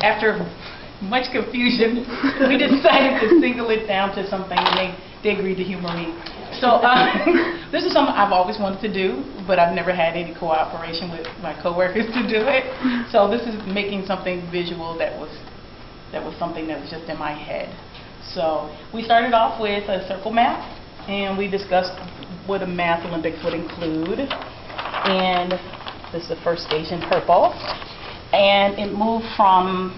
after much confusion, we decided to single it down to something, and they agreed to humor me. So this is something I've always wanted to do, but I've never had any cooperation with my coworkers to do it. So this is making something visual that was something that was just in my head. So we started off with a circle map, and we discussed what a math Olympics would include. And this is the first station, purple. And it moved from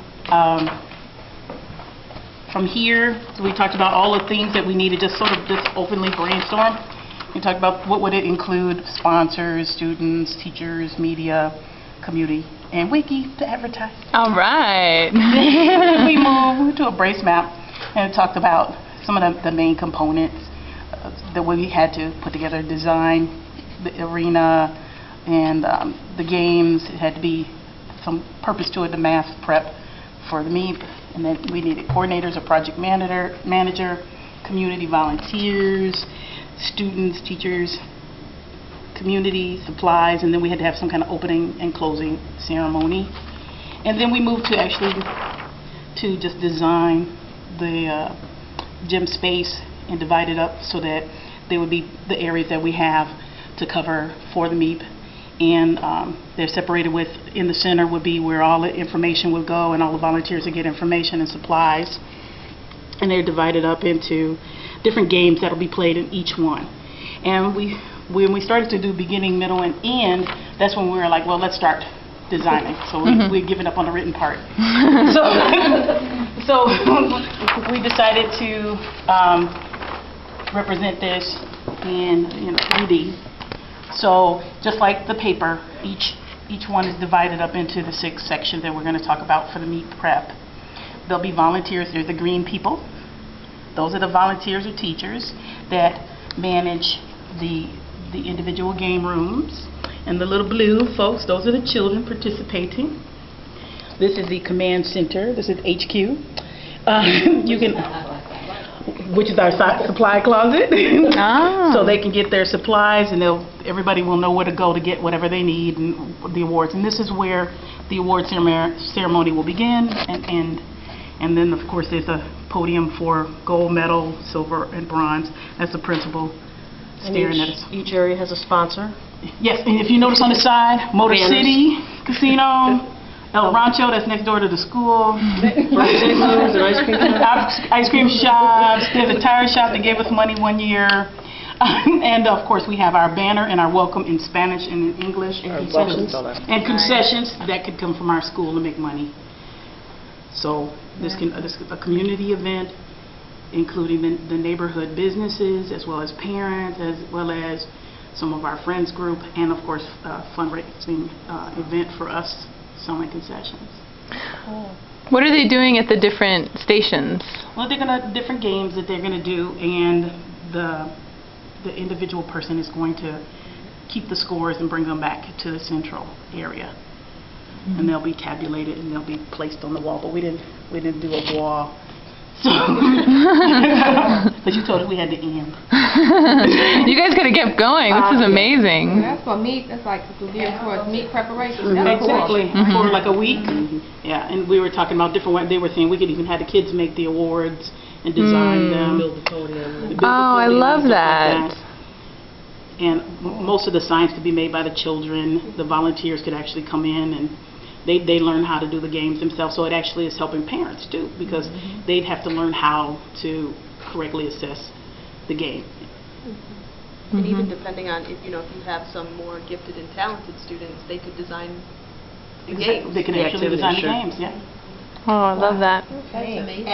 here, we talked about all the things that we needed, just sort of just openly brainstorm. We talked about what would it include: sponsors, students, teachers, media, community, and wiki to advertise. All right. We moved to a brace map and talked about some of the main components that we had to put together: design, the arena, and the games. It had to be some purpose to it, the math prep for the MEAP. And then we needed coordinators, a project manager, community volunteers, students, teachers, community, supplies, and then we had to have some kind of opening and closing ceremony. And then we moved to actually to just design the gym space and divide it up so that they would be the areas that we have to cover for the MEAP. And they're separated with, in the center would be where all the information would go and all the volunteers would get information and supplies. And they're divided up into different games that will be played in each one. And when we started to do beginning, middle, and end, that's when we were like, well, let's start designing. So we'd given up on the written part. So we decided to represent this in 3D. So just like the paper, each one is divided up into the 6 sections that we're going to talk about for the MEAP prep. There'll be volunteers. There's the green people. Those are the volunteers or teachers that manage the individual game rooms. And the little blue folks, those are the children participating. This is the command center. This is HQ. You can, which is our supply closet. So they can get their supplies, and everybody will know where to go to get whatever they need and the awards. And this is where the award ceremony will begin and end. And then, of course, there's a podium for gold medal, silver, and bronze. That's the principal staring at us. Each area has a sponsor? Yes, and if you notice on the side, Motor City Casino, El Rancho, that's next door to the school. Ice cream shops. There's a tire shop that gave us money one year. And of course we have our banner and our welcome in Spanish and in English. And concessions that could come from our school to make money. So this is a community event, including the neighborhood businesses, as well as parents, as well as some of our friends group, and of course a fundraising event for us selling concessions. What are they doing at the different stations? Well, they're gonna different games that they're gonna do, and the individual person is going to keep the scores and bring them back to the central area, and they'll be tabulated and they'll be placed on the wall. But we didn't do a wall. So, but you told us we had to end. You guys could have kept going. This is amazing. That's for MEAP. That's like geared towards MEAP preparation. Exactly. For like a week. Yeah, and we were talking about different ways. They were saying we could even have the kids make the awards and design them. Build the podium. Oh, I love that. And most of the science could be made by the children. The volunteers could actually come in and they learn how to do the games themselves, so it actually is helping parents too, because they'd have to learn how to correctly assess the game. And even depending on if you have some more gifted and talented students, they could design the games. They can actually design the games, yeah. Oh, I love that. That's amazing.